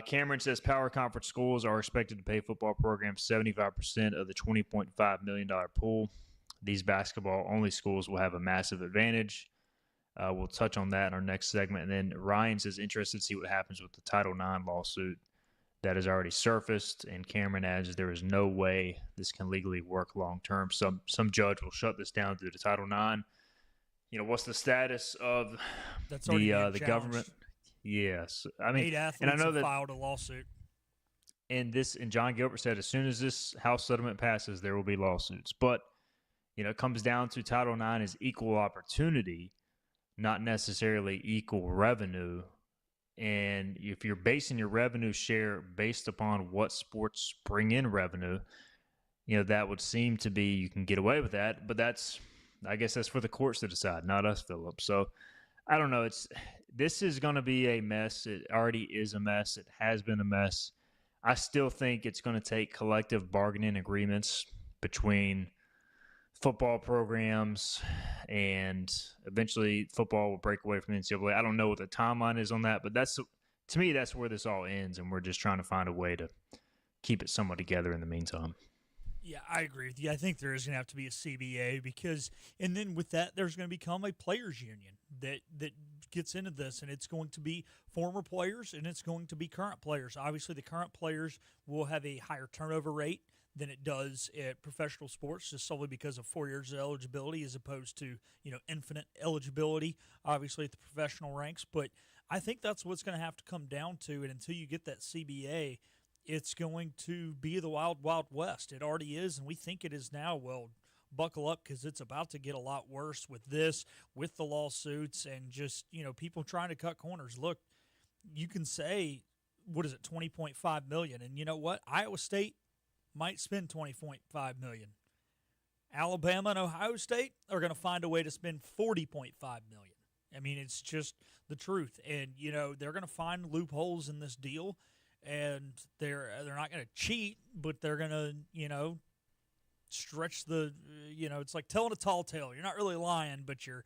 Cameron says power conference schools are expected to pay football programs 75% of the $20.5 million pool. These basketball-only schools will have a massive advantage. We'll touch on that in our next segment. And then Ryan says interested to see what happens with the Title IX lawsuit that has already surfaced. And Cameron adds there is no way this can legally work long-term. Some judge will shut this down due to Title IX. You know, what's the status of the government? Yes. I mean, 8 athletes and I know have that filed a lawsuit. And John Gilbert said as soon as this House settlement passes, there will be lawsuits. But, you know, it comes down to Title IX is equal opportunity, not necessarily equal revenue. And if you're basing your revenue share based upon what sports bring in revenue, you know, that would seem to be you can get away with that. But I guess that's for the courts to decide, not us, Philip. So I don't know. This is going to be a mess. It already is a mess. It has been a mess. I still think it's going to take collective bargaining agreements between football programs, and eventually football will break away from the NCAA. I don't know what the timeline is on that, but to me, that's where this all ends, and we're just trying to find a way to keep it somewhat together in the meantime. Yeah, I agree with you. I think there is going to have to be a CBA and then with that, there's going to become a players' union that gets into this, and it's going to be former players and it's going to be current players. Obviously, the current players will have a higher turnover rate than it does at professional sports, just solely because of 4 years of eligibility as opposed to, you know, infinite eligibility, obviously, at the professional ranks. But I think that's what's going to have to come down to it until you get that CBA. It's going to be the wild, wild west. It already is, and we think it is now. Well, buckle up because it's about to get a lot worse with this, with the lawsuits, and just, you know, people trying to cut corners. Look, you can say, what is it, $20.5 million, and you know what? Iowa State might spend $20.5 million. Alabama and Ohio State are going to find a way to spend $40.5 million. I mean, it's just the truth, and you know they're going to find loopholes in this deal. And they're not going to cheat, but they're going to, you know, stretch the, you know, it's like telling a tall tale. You're not really lying, but you're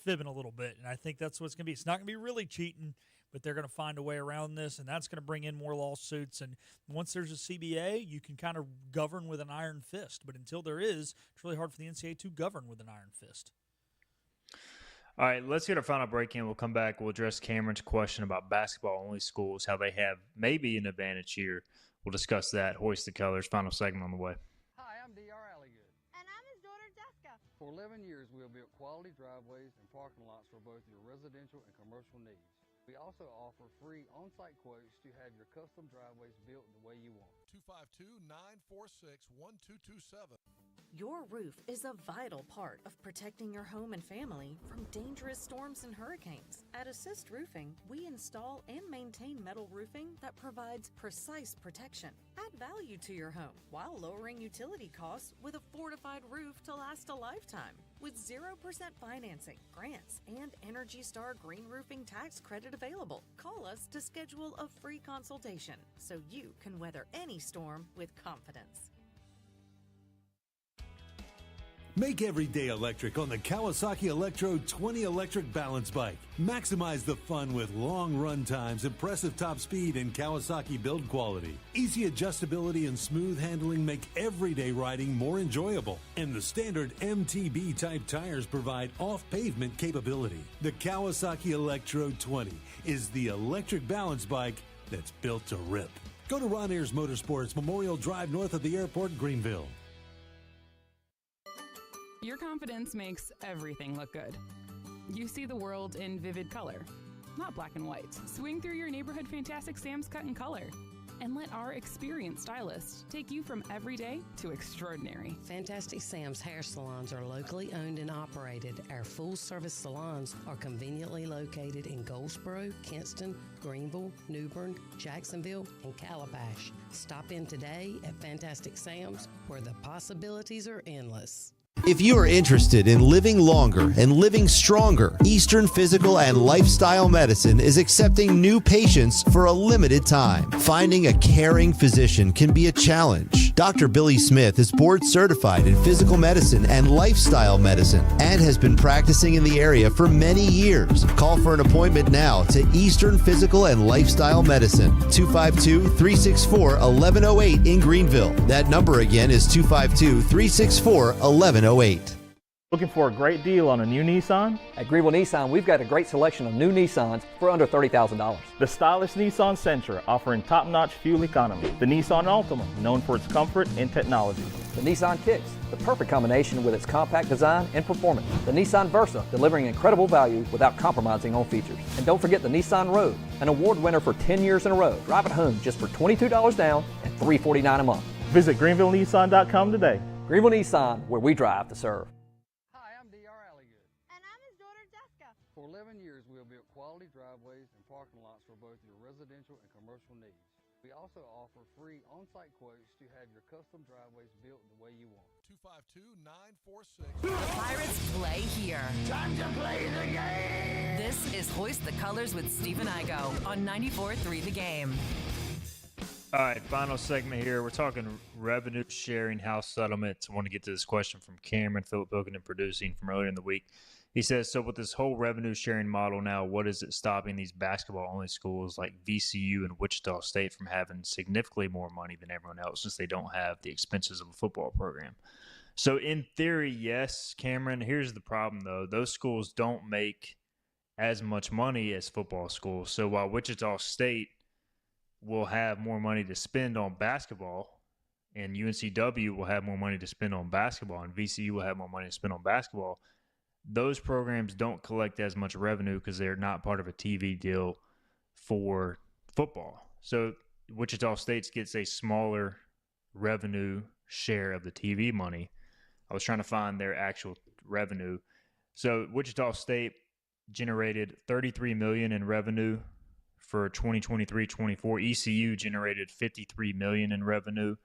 fibbing a little bit. And I think that's what it's going to be. It's not going to be really cheating, but they're going to find a way around this, and that's going to bring in more lawsuits. And once there's a CBA, you can kind of govern with an iron fist. But until there is, it's really hard for the NCAA to govern with an iron fist. All right, let's get our final break in. We'll come back. We'll address Cameron's question about basketball-only schools, how they have maybe an advantage here. We'll discuss that. Hoist the Colors, final segment on the way. Hi, I'm D.R. Alligood. And I'm his daughter, Jessica. For 11 years, we have built quality driveways and parking lots for both your residential and commercial needs. We also offer free on-site quotes to have your custom driveways built the way you want. 252-946-1227. Your roof is a vital part of protecting your home and family from dangerous storms and hurricanes. At Assist Roofing, we install and maintain metal roofing that provides precise protection. Add value to your home while lowering utility costs with a fortified roof to last a lifetime. With 0% financing, grants, and Energy Star Green Roofing tax credit available. Call us to schedule a free consultation so you can weather any storm with confidence. Make every day electric on the Kawasaki Electro 20 electric balance bike. Maximize the fun with long run times, impressive top speed, and Kawasaki build quality. Easy adjustability and smooth handling make everyday riding more enjoyable. And the standard MTB type tires provide off-pavement capability. The Kawasaki Electro 20 is the electric balance bike that's built to rip. Go to Ron Ayers Motorsports, Memorial Drive north of the airport, Greenville. Your confidence makes everything look good. You see the world in vivid color, not black and white. Swing through your neighborhood Fantastic Sam's Cut in Color and let our experienced stylists take you from everyday to extraordinary. Fantastic Sam's hair salons are locally owned and operated. Our full-service salons are conveniently located in Goldsboro, Kinston, Greenville, New Bern, Jacksonville, and Calabash. Stop in today at Fantastic Sam's, where the possibilities are endless. If you are interested in living longer and living stronger, Eastern Physical and Lifestyle Medicine is accepting new patients for a limited time. Finding a caring physician can be a challenge. Dr. Billy Smith is board certified in physical medicine and lifestyle medicine and has been practicing in the area for many years. Call for an appointment now to Eastern Physical and Lifestyle Medicine, 252-364-1108 in Greenville. That number again is 252-364-1108. Looking for a great deal on a new Nissan? At Greenville Nissan, we've got a great selection of new Nissans for under $30,000. The stylish Nissan Sentra, offering top-notch fuel economy. The Nissan Altima, known for its comfort and technology. The Nissan Kicks, the perfect combination with its compact design and performance. The Nissan Versa, delivering incredible value without compromising on features. And don't forget the Nissan Rogue, an award winner for 10 years in a row. Drive it home just for $22 down and $349 a month. Visit GreenvilleNissan.com today. Greenville Nissan, where we drive to serve. Hi, I'm D.R. Alligood. And I'm his daughter, Jessica. For 11 years, we have built quality driveways and parking lots for both your residential and commercial needs. We also offer free on-site quotes to have your custom driveways built the way you want. 252-946. The Pirates play here. Time to play the game. This is Hoist the Colors with Stephen Igo on 94.3 The Game. All right, final segment here. We're talking revenue sharing house settlements. I want to get to this question from Cameron, Philip Bilkin, and producing from earlier in the week. He says, so with this whole revenue sharing model now, what is it stopping these basketball-only schools like VCU and Wichita State from having significantly more money than everyone else since they don't have the expenses of a football program? So in theory, yes, Cameron. Here's the problem, though. Those schools don't make as much money as football schools. So while Wichita State will have more money to spend on basketball, and UNCW will have more money to spend on basketball, and VCU will have more money to spend on basketball, those programs don't collect as much revenue because they're not part of a TV deal for football. So Wichita State gets a smaller revenue share of the TV money. I was trying to find their actual revenue. So Wichita State generated $33 million in revenue for 2023-24. ECU generated $53 million in revenue.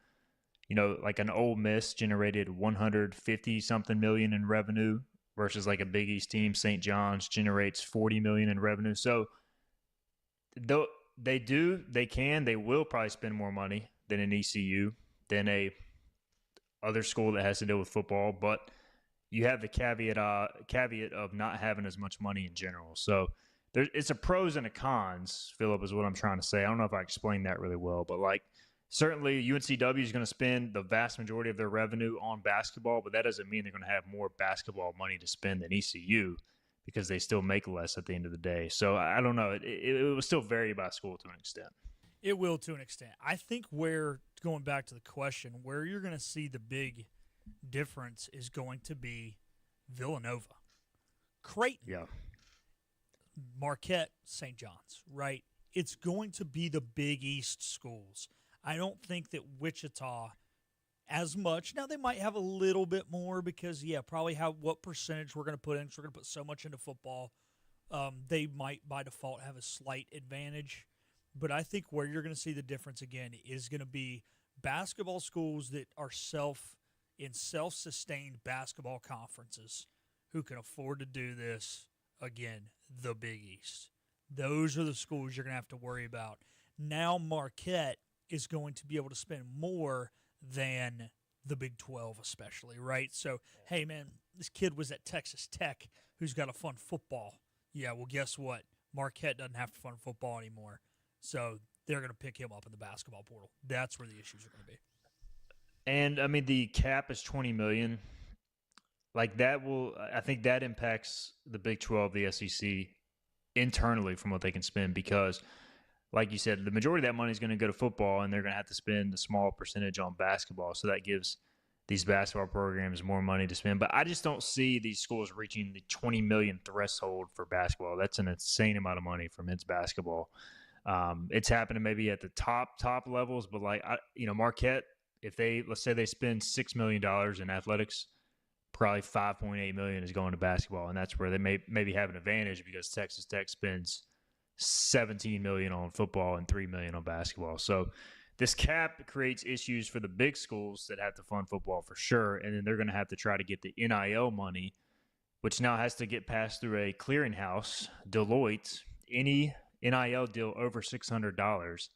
You know, like an Ole Miss generated $150-something million in revenue versus like a Big East team, St. John's, generates $40 million in revenue. So though they will probably spend more money than an ECU, than a other school that has to deal with football, but you have the caveat of not having as much money in general. So it's a pros and a cons, Philip, is what I'm trying to say. I don't know if I explained that really well, but like certainly UNCW is going to spend the vast majority of their revenue on basketball, but that doesn't mean they're going to have more basketball money to spend than ECU because they still make less at the end of the day. So I don't know. It will still vary by school to an extent. It will to an extent. I think going back to the question, where you're going to see the big difference is going to be Villanova, Creighton. Yeah. Marquette, St. John's, right? It's going to be the Big East schools. I don't think that Wichita as much. Now, they might have a little bit more because, probably what percentage we're going to put in. So we're going to put so much into football. They might, by default, have a slight advantage. But I think where you're going to see the difference, again, is going to be basketball schools that are self-sustained basketball conferences who can afford to do this. Again, the Big East. Those are the schools you're going to have to worry about. Now Marquette is going to be able to spend more than the Big 12 especially, right? So, hey, man, this kid was at Texas Tech who's got a fun football. Yeah, well, guess what? Marquette doesn't have fun football anymore. So they're going to pick him up in the basketball portal. That's where the issues are going to be. And, I mean, the cap is $20 million. Like I think that impacts the Big 12, the SEC, internally from what they can spend because, like you said, the majority of that money is going to go to football and they're going to have to spend a small percentage on basketball. So that gives these basketball programs more money to spend. But I just don't see these schools reaching the 20 million threshold for basketball. That's an insane amount of money for men's basketball. It's happening maybe at the top levels, but Marquette, if let's say they spend $6 million in athletics, probably $5.8 million is going to basketball, and that's where they maybe have an advantage because Texas Tech spends $17 million on football and $3 million on basketball. So this cap creates issues for the big schools that have to fund football for sure, and then they're going to have to try to get the NIL money, which now has to get passed through a clearinghouse, Deloitte. Any NIL deal over $600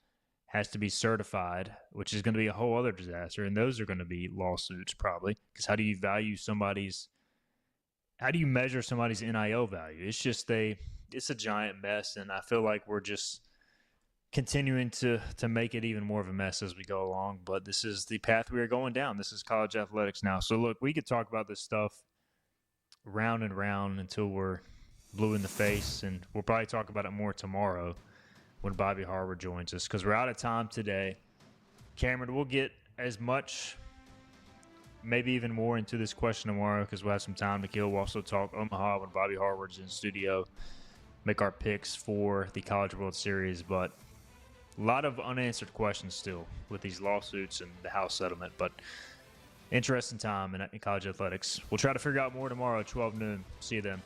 has to be certified, which is going to be a whole other disaster, and those are going to be lawsuits probably, because how do you measure somebody's NIL value? It's just it's a giant mess, and I feel like we're just continuing to make it even more of a mess as we go along. But this is the path we are going down. This is college athletics now. So look, we could talk about this stuff round and round until we're blue in the face, and we'll probably talk about it more tomorrow when Bobby Harvard joins us, because we're out of time today. Cameron, we'll get as much, maybe even more into this question tomorrow because we'll have some time to kill. We'll also talk Omaha when Bobby Harvard's in studio, make our picks for the College World Series. But a lot of unanswered questions still with these lawsuits and the House settlement. But interesting time in college athletics. We'll try to figure out more tomorrow at 12 noon. See you then.